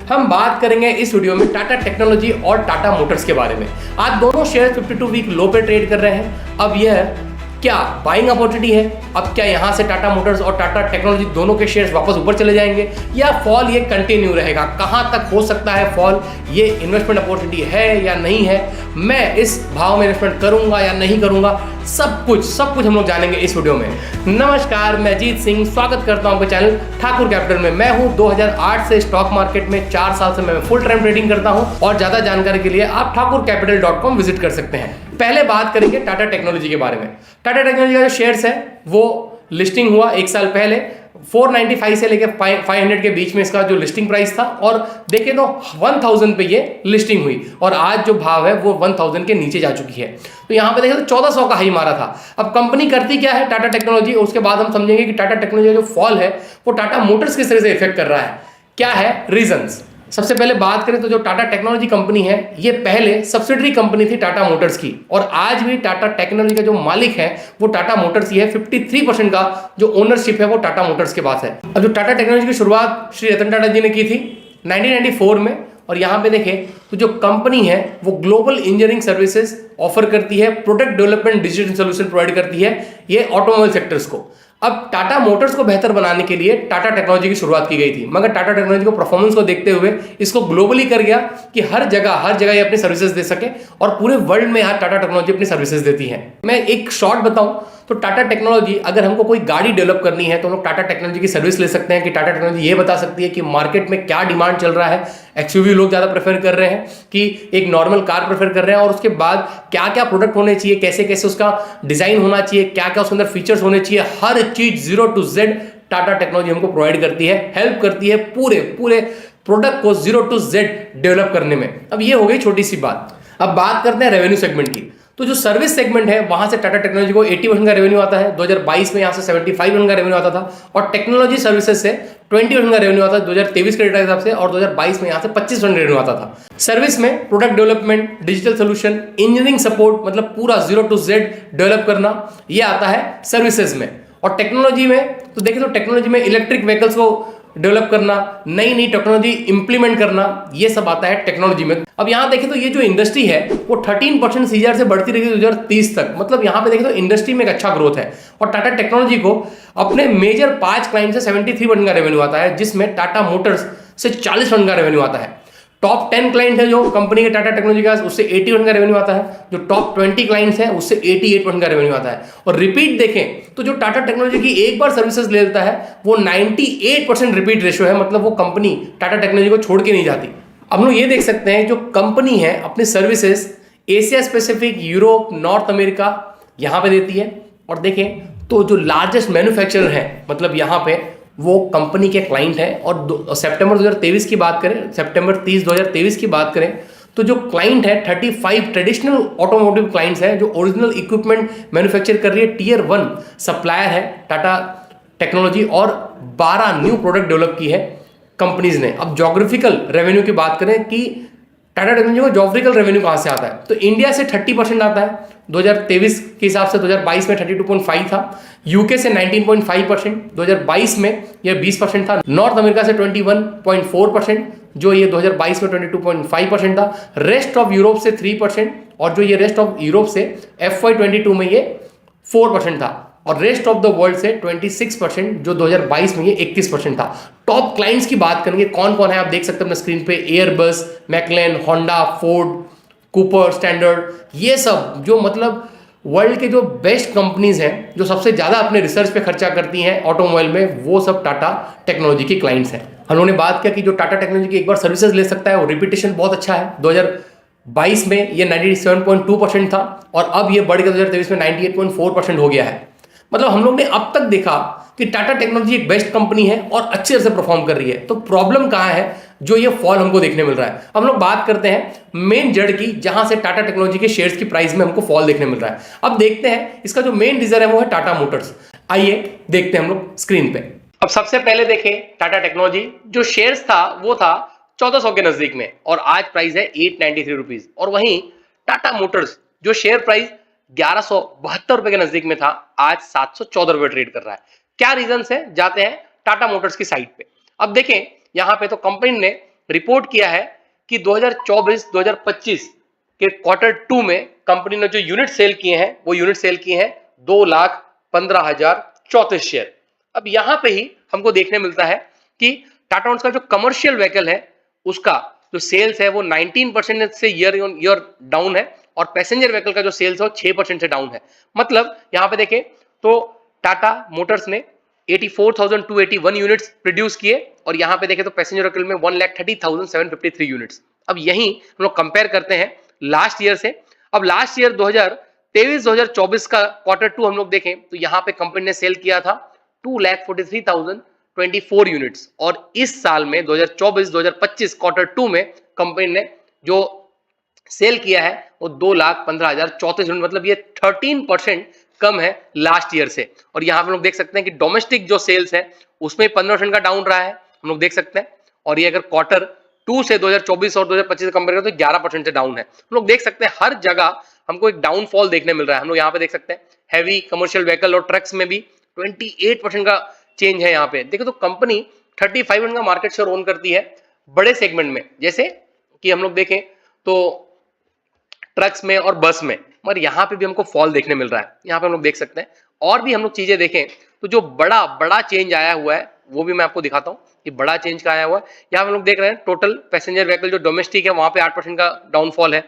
हम बात करेंगे इस वीडियो में टाटा टेक्नोलॉजी और टाटा मोटर्स के बारे में। आज दोनों शेयर 52 वीक लो पे ट्रेड कर रहे हैं। अब यह क्या बाइंग अपॉर्चुनिटी है? अब क्या यहां से टाटा मोटर्स और टाटा टेक्नोलॉजी दोनों के शेयर्स वापस ऊपर चले जाएंगे या फॉल ये कंटिन्यू रहेगा? कहां तक हो सकता है फॉल? ये इन्वेस्टमेंट अपॉर्चुनिटी है या नहीं है? मैं इस भाव में इन्वेस्टमेंट करूंगा या नहीं करूंगा? सब कुछ हम लोग जानेंगे इस वीडियो में। नमस्कार, मैं अजीत सिंह स्वागत करता हूं आपके चैनल ठाकुर कैपिटल में। मैं हूं 2008 से स्टॉक मार्केट में, 4 साल से मैं फुल टाइम ट्रेडिंग करता हूं और ज्यादा जानकारी के लिए आप ठाकुरकैपिटल.com विजिट कर सकते हैं। पहले बात करेंगे टाटा टेक्नोलॉजी के बारे में। टाटा टेक्नोलॉजी का जो शेयर्स है वो लिस्टिंग हुआ 1 साल पहले 495 से लेकर 500 के बीच में इसका जो लिस्टिंग प्राइस था, और देखें तो 1000 पे ये लिस्टिंग हुई और आज जो भाव है वो 1000 के नीचे जा चुकी है। तो यहां पे देखें तो 1400 का हाई मारा था। अब कंपनी करती क्या है टाटा टेक्नोलॉजी, उसके बाद हम समझेंगे कि टाटा टेक्नोलॉजी का जो फॉल है वो टाटा मोटर्स किस तरह से इफेक्ट कर रहा है, क्या है रीजंस। सबसे पहले बात करें तो जो टाटा टेक्नोलॉजी कंपनी है ये पहले सब्सिडरी कंपनी थी टाटा मोटर्स की, और आज भी टाटा टेक्नोलॉजी का जो मालिक है वो टाटा मोटर्स ही है। 53% का जो ओनरशिप है वो टाटा मोटर्स के पास है। अब जो टाटा टेक्नोलॉजी की शुरुआत श्री रतन टाटा जी ने की थी 1994 में, और यहाँ पे देखें तो जो कंपनी है वो ग्लोबल इंजीनियरिंग सर्विसेज ऑफर करती है, product development digital solution provide करती है ये ऑटोमोबाइल सेक्टर्स को। अब टाटा मोटर्स को बेहतर बनाने के लिए टाटा टेक्नोलॉजी की शुरुआत की गई थी, मगर टाटा टेक्नोलॉजी को परफॉर्मेंस को देखते हुए इसको ग्लोबली कर गया कि हर जगह ये अपनी सर्विसेज दे सके, और पूरे वर्ल्ड में आज टाटा टेक्नोलॉजी अपनी सर्विसेज देती है। मैं एक शॉर्ट बताऊं तो टाटा टेक्नोलॉजी, अगर हमको कोई गाड़ी डेवलप करनी है तो हम लोग टाटा टेक्नोलॉजी की सर्विस ले सकते हैं कि टाटा टेक्नोलॉजी ये बता सकती है कि मार्केट में क्या डिमांड चल रहा है। एक्सयूवी लोग ज़्यादा प्रेफर कर रहे हैं कि एक नॉर्मल कार प्रेफर कर रहे हैं, और उसके बाद क्या क्या प्रोडक्ट होने चाहिए, कैसे कैसे उसका डिजाइन होना चाहिए, क्या क्या उसके अंदर फीचर्स होने चाहिए, हर चीज zero to Z Tata technology हमको प्रोवाइड करती है, हेल्प करती है पूरे प्रोडक्ट को जीरो टू जेड डेवलप करने में। अब ये हो गई छोटी सी बात। अब बात करते हैं रेवेन्यू सेगमेंट की। तो जो सर्विस सेगमेंट है वहां से टाटा टेक्नोलॉजी को 80% का रेवेन्यू आता है। 2022 में यहां से 75% का रेवेन्यू आता था, और टेक्नोलॉजी सर्विसेज से 20% का रेवेन्यू आता था 2023 के डेटा के हिसाब से, और 2022 में यहां से 25% रेवेन्यू आता था। सर्विस में product development, digital solution, engineering support, मतलब पूरा जीरो टू जेड डेवलप करना, यह आता है सर्विसेज में। और टेक्नोलॉजी में तो देखिए तो टेक्नोलॉजी में इलेक्ट्रिक व्हीकल्स को डेवलप करना, नई टेक्नोलॉजी इंप्लीमेंट करना, ये सब आता है टेक्नोलॉजी में। अब यहां देखें तो ये जो इंडस्ट्री है वो 13% सीजीआर से बढ़ती रहेगी 2030 तक, मतलब यहां पे देखें तो इंडस्ट्री में एक अच्छा ग्रोथ है। और टाटा टेक्नोलॉजी को अपने मेजर 5 क्लाइंट से 73% का रेवेन्यू आता है, जिसमें टाटा मोटर्स से 40% का रेवेन्यू आता है। टॉप 10 क्लाइंट है जो कंपनी के टाटा टेक्नोलॉजी का, उससे 81% का रेवेन्यू आता है। जो टॉप 20 क्लाइंट्स हैं उससे 88% का रेवेन्यू आता है। और रिपीट देखें तो जो टाटा टेक्नोलॉजी की एक बार सर्विसेज ले लेता है वो 98% रिपीट रेशियो है, मतलब वो कंपनी टाटा टेक्नोलॉजी को छोड़ के नहीं जाती। हम लोग ये देख सकते हैं जो कंपनी है अपनी services Asia specific, Europe, north America यहाँ पे देती है। और देखें तो जो लार्जेस्ट मैन्युफैक्चरर है मतलब यहाँ पे वो कंपनी के क्लाइंट है। और सितंबर 2023 की बात करें, सितंबर 30 2023 की बात करें तो जो क्लाइंट है 35 ट्रेडिशनल ऑटोमोटिव क्लाइंट्स हैं जो ओरिजिनल इक्विपमेंट मैन्युफैक्चर कर रही है, टियर 1 सप्लायर है टाटा टेक्नोलॉजी, और 12 न्यू प्रोडक्ट डेवलप की है कंपनीज ने। अब जोग्राफिकल रेवेन्यू की बात करें कि टाटा टेक्नोलॉजी को जोग्राफिकल रेवेन्यू कहां से आता है, तो इंडिया से 30% आता है 2023 के हिसाब से। 2022 में 32.5 था। यूके से 19.5%, 2022 में यह 20% था। नॉर्थ अमेरिका से 21.4%, जो ये 2022 में 22.5% था। रेस्ट ऑफ यूरोप से 3%, और जो ये रेस्ट ऑफ यूरोप से FY22 में ये 4% था। और रेस्ट ऑफ द वर्ल्ड से 26%, जो 2022 में ये 31% था। टॉप क्लाइंट्स की बात करेंगे कौन कौन है, आप देख सकते हैं अपने स्क्रीन पे, Airbus, McLaren, Honda, Ford, Cooper, standard, ये सब जो मतलब वर्ल्ड के जो बेस्ट कंपनीज हैं जो सबसे ज़्यादा अपने रिसर्च पे खर्चा करती हैं ऑटोमोबाइल में, वो सब टाटा टेक्नोलॉजी के क्लाइंट्स हैं। हम लोगों ने बात किया कि जो टाटा टेक्नोलॉजी की एक बार सर्विसेज ले सकता है वो रिपीटेशन बहुत अच्छा है। 2022 में ये 97.2% था, और अब ये बढ़ के 2023 में 98.4% हो गया है। मतलब हम लोग ने अब तक देखा कि टाटा टेक्नोलॉजी एक बेस्ट कंपनी है और अच्छे तरह से परफॉर्म कर रही है। तो प्रॉब्लम कहाँ है जो ये फॉल हमको देखने मिल रहा है? हम लोग बात करते हैं मेन जड़ की, जहां से टाटा टेक्नोलॉजी के शेयर्स की प्राइस में हमको फॉल देखने मिल रहा है। अब देखते हैं इसका जो मेन रीजन है वो है टाटा मोटर्स। आइए देखते हैं हम लोग स्क्रीन पे। अब सबसे पहले देखें टाटा टेक्नोलॉजी, जो शेयर्स था वो था 1400 के नजदीक में, और आज प्राइस है 893 रुपीज। और वहीं टाटा मोटर्स जो शेयर प्राइस 1172 रुपए के नजदीक में था, आज 714 रुपए ट्रेड कर रहा है। क्या रीजन है? जाते हैं टाटा मोटर्स की साइड पे। अब देखें यहां पे तो कंपनी ने रिपोर्ट किया है कि 2024-2025 के Q2 में कंपनी ने जो यूनिट सेल किए हैं वो यूनिट सेल किए हैं 2,15,034 शेयर। अब यहां पे ही हमको देखने मिलता है कि टाटा मोटर्स का जो कमर्शियल व्हीकल है उसका जो सेल्स है वो 19% से ईयर ऑन ईयर डाउन है और पैसेंजर व्हीकल का जो सेल्स है वो 6% से डाउन है। मतलब यहां पे देखें तो टाटा मोटर्स ने 84,281 यूनिट्स प्रोड्यूस किए और यहां पे देखें तो पैसेंजर व्हीकल में 1,30,753 यूनिट्स। अब यहीं हम लोग कंपेयर करते हैं लास्ट ईयर से। अब लास्ट ईयर 2023-2024 का Q2 हम लोग देखें तो यहां पे कंपनी ने सेल किया था 2,43,024 यूनिट्स और इस साल में 2024-2025 Q2 में कंपनी ने जो सेल किया है वो 2,15,034 यूनिट, मतलब ये 13% कम है लास्ट ईयर से। और यहां पे लोग देख सकते हैं कि डोमेस्टिक जो सेल्स है उसमें 15% का डाउन रहा है, हम लोग देख सकते हैं। और ये अगर Q2 से 2024 और 2025 से कंपेयर करें तो 11% से डाउन है। हम लोग देख सकते हैं हर जगह हमको एक डाउनफॉल देखने मिल रहा है। हम लोग यहाँ पे देख सकते हैं हैवी कमर्शियल व्हीकल और ट्रक्स में भी 28% का चेंज है। यहाँ पे देखो तो कंपनी 35% का मार्केट शेयर ओन करती है बड़े सेगमेंट में, जैसे कि हम लोग देखें तो ट्रक्स में और बस में, मगर यहाँ पे भी हमको फॉल देखने मिल रहा है। यहाँ पे हम लोग देख सकते हैं और भी हम लोग चीजें देखें तो जो बड़ा चेंज आया हुआ है वो भी मैं आपको दिखाता हूँ कि बड़ा चेंज का आया हुआ है। यहाँ पे हम लोग देख रहे हैं टोटल पैसेंजर व्हीकल जो डोमेस्टिक है वहां पे 8% का डाउनफॉल है।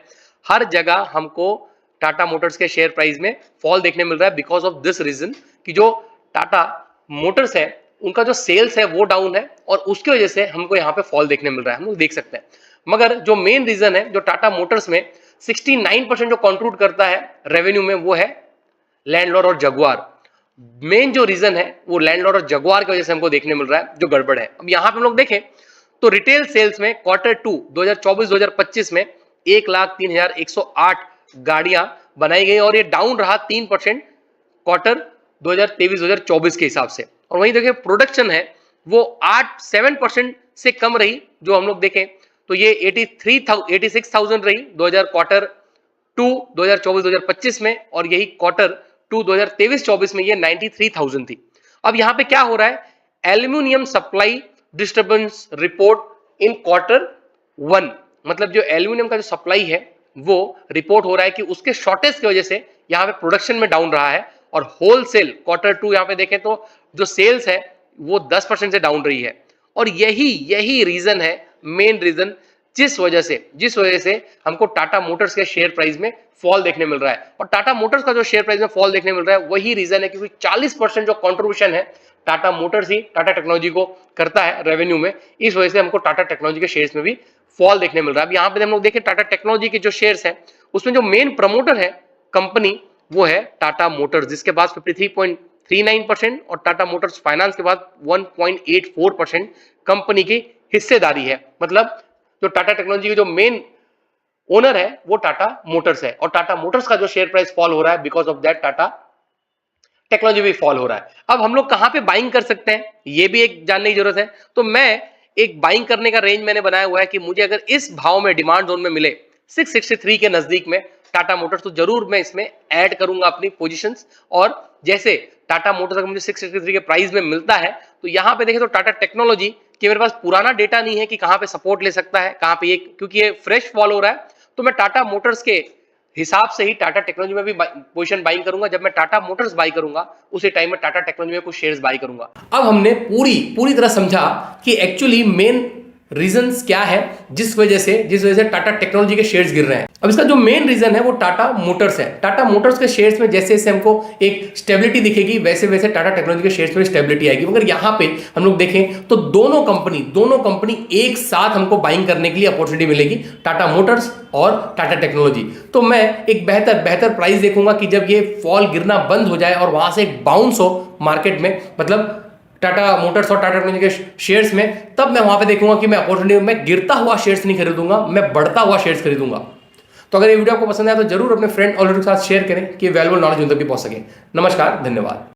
हर जगह हमको टाटा मोटर्स के शेयर प्राइस में फॉल देखने मिल रहा है बिकॉज ऑफ दिस रीजन कि जो टाटा मोटर्स है उनका जो सेल्स है वो डाउन है और उसकी वजह से हमको यहाँ पे फॉल देखने मिल रहा है, हम लोग देख सकते हैं। मगर जो मेन रीजन है जो टाटा मोटर्स में 69% जो कंट्रीब्यूट करता है रेवेन्यू में वो है लैंडलॉर्ड और जगुआर। मेन जो रीजन है वो लैंडलॉर्ड और जगुआर की वजह से हमको देखने मिल रहा है जो गड़बड़ है। अब यहाँ पे हम लोग देखें तो रिटेल सेल्स में Q2 2024-2025 में 1,03,108 गाड़ियां बनाई गई और ये डाउन रहा 3% क्वार्टर 2023-2024 के हिसाब से। और वहीं देखें प्रोडक्शन है वो 7% से कम रही। जो हम लोग देखें तो ये 86,000 रही Q2 2024-2025 में और यही Q2 2023-24 में ये 93,000 थी। अब यहाँ पे क्या हो रहा है, एल्यूमिनियम सप्लाई डिस्टर्बेंस रिपोर्ट इन Q1, मतलब जो एल्यूमिनियम का जो सप्लाई है वो रिपोर्ट हो रहा है कि उसके शॉर्टेज की वजह से यहाँ पे प्रोडक्शन में डाउन रहा है और होलसेल Q2 यहाँ पे देखें तो जो सेल्स है वो 10% से डाउन रही है। और यही रीजन है, मेन रीजन जिस वजह से हमको टाटा मोटर्स के शेयर प्राइस में फॉल देखने मिल रहा है। और टाटा मोटर्स का जो शेयर प्राइस में फॉल देखने मिल रहा है वही रीजन है क्योंकि 40% जो कंट्रीब्यूशन है टाटा मोटर्स ही टाटा टेक्नोलॉजी को करता है रेवेन्यू में, इस वजह से हमको टाटा टेक्नोलॉजी के शेयर्स में भी फॉल देखने मिल रहा है। अब यहाँ पे हम लोग देखें टाटा टेक्नोलॉजी के जो शेयर्स हैं उसमें जो मेन प्रमोटर है कंपनी वो है टाटा मोटर्स, जिसके पास 53.39% और टाटा मोटर्स फाइनेंस के बाद 1.84% कंपनी की हिस्सेदारी है। मतलब जो टाटा टेक्नोलॉजी के जो मेन ओनर है वो टाटा मोटर्स है और टाटा मोटर्स का जो शेयर प्राइस फॉल हो रहा है because of that Tata technology भी फॉल हो रहा है। अब हम लोग कहां पे बाइंग कर सकते हैं ये भी एक जानने की जरूरत है। तो मैं एक बाइंग करने का रेंज मैंने बनाया हुआ है कि मुझे अगर इस भाव में डिमांड जोन में मिले 663 के नजदीक में टाटा मोटर्स, तो जरूर मैं इसमें ऐड करूंगा अपनी पोजीशंस। और जैसे टाटा मोटर्स अगर मुझे 663 के प्राइस में मिलता है तो यहां पे देखें तो टाटा टेक्नोलॉजी कि मेरे पास पुराना डेटा नहीं है कि कहां पे सपोर्ट ले सकता है, कहां पे ये, क्योंकि ये फ्रेश फॉल हो रहा है तो मैं टाटा मोटर्स के हिसाब से ही टाटा टेक्नोलॉजी में भी पोजीशन बाइंग करूंगा। जब मैं टाटा मोटर्स बाई करूंगा उसी टाइम में टाटा टेक्नोलॉजी में कुछ शेयर्स बाई करूंगा। अब हमने पूरी तरह समझा कि एक्चुअली मेन रीजंस क्या है जिस वजह से टाटा टेक्नोलॉजी के शेयर्स गिर रहे हैं। अब इसका जो मेन रीजन है वो टाटा मोटर्स है। टाटा मोटर्स के शेयर्स में जैसे जैसे हमको एक स्टेबिलिटी दिखेगी वैसे वैसे टाटा टेक्नोलॉजी के शेयर्स में स्टेबिलिटी आएगी। मगर यहाँ पे हम लोग देखें तो दोनों कंपनी एक साथ हमको बाइंग करने के लिए अपॉर्चुनिटी मिलेगी, टाटा मोटर्स और टाटा टेक्नोलॉजी। तो मैं एक बेहतर प्राइस देखूंगा कि जब ये फॉल गिरना बंद हो जाए और वहां से एक बाउंस हो मार्केट में, मतलब टाटा मोटर्स और टाटा टेक्नोलॉजी के शेयर्स में, तब मैं वहां पे देखूंगा कि मैं अपॉर्चुनिटी में गिरता हुआ शेयर्स नहीं खरीदूंगा, मैं बढ़ता हुआ शेयर्स खरीदूंगा। तो अगर ये वीडियो आपको पसंद आया तो जरूर अपने फ्रेंड और के साथ शेयर करें कि वैल्यूएबल नॉलेज उन तक भी पहुंच सके। नमस्कार, धन्यवाद।